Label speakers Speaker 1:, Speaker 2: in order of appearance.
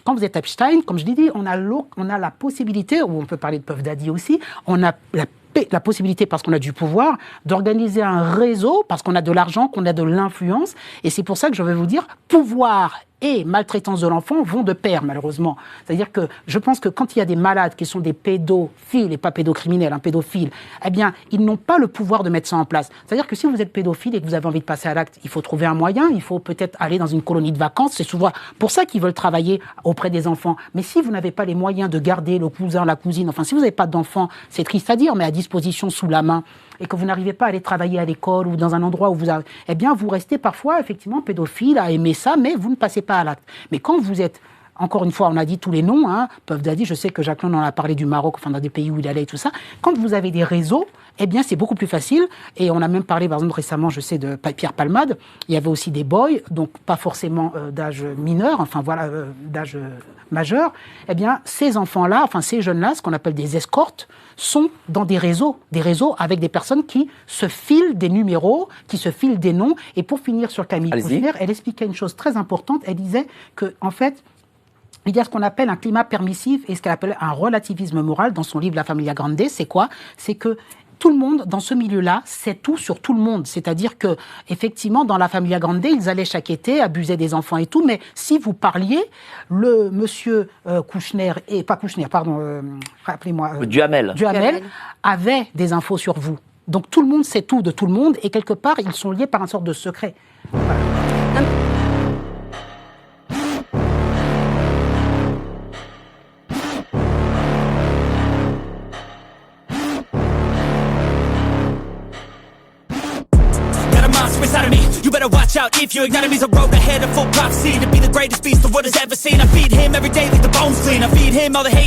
Speaker 1: quand vous êtes Epstein, comme je l'ai dit, on a la possibilité, ou on peut parler de Puff Daddy aussi, on a la possibilité, parce qu'on a du pouvoir, d'organiser un réseau, parce qu'on a de l'argent, qu'on a de l'influence. Et c'est pour ça que je vais vous dire, pouvoir et maltraitance de l'enfant vont de pair, malheureusement. C'est-à-dire que je pense que quand il y a des malades qui sont des pédophiles, et pas pédocriminels, pédophiles, eh bien, ils n'ont pas le pouvoir de mettre ça en place. C'est-à-dire que si vous êtes pédophile et que vous avez envie de passer à l'acte, il faut trouver un moyen, il faut peut-être aller dans une colonie de vacances. C'est souvent pour ça qu'ils veulent travailler auprès des enfants. Mais si vous n'avez pas les moyens de garder le cousin, la cousine, enfin, si vous n'avez pas d'enfant, c'est triste à dire, mais à disposition sous la main, et que vous n'arrivez pas à aller travailler à l'école ou dans un endroit où vous avez, eh bien, vous restez parfois, effectivement, pédophile, à aimer ça, mais vous ne passez pas à l'acte. Mais quand vous êtes, encore une fois, on a dit tous les noms, Puff Daddy, je sais que Jacqueline en a parlé du Maroc, enfin, dans des pays où il allait et tout ça. Quand vous avez des réseaux, eh bien, c'est beaucoup plus facile. Et on a même parlé, par exemple, récemment, je sais, de Pierre Palmade. Il y avait aussi des boys, donc pas forcément d'âge mineur, enfin, voilà, d'âge majeur. Eh bien, ces enfants-là, enfin, ces jeunes-là, ce qu'on appelle des escortes, sont dans des réseaux avec des personnes qui se filent des numéros, qui se filent des noms. Et pour finir sur Camille Kouchner, elle expliquait une chose très importante. Elle disait que, en fait, il y a ce qu'on appelle un climat permissif et ce qu'elle appelle un relativisme moral dans son livre La Familia Grande. C'est quoi? C'est que tout le monde, dans ce milieu-là, sait tout sur tout le monde. C'est-à-dire que, effectivement, dans la Familia Grande, ils allaient chaque été, abuser des enfants et tout, mais si vous parliez, le monsieur Kouchner, et pas Kouchner, pardon, rappelez-moi.
Speaker 2: Duhamel
Speaker 1: avait des infos sur vous. Donc tout le monde sait tout de tout le monde, et quelque part, ils sont liés par une sorte de secret. Voilà.
Speaker 3: Inside of me, you better watch out if your enemy's a road ahead of full prophecy to be the greatest beast the world has ever seen. I feed him every day like the bones clean. I feed him all the hate.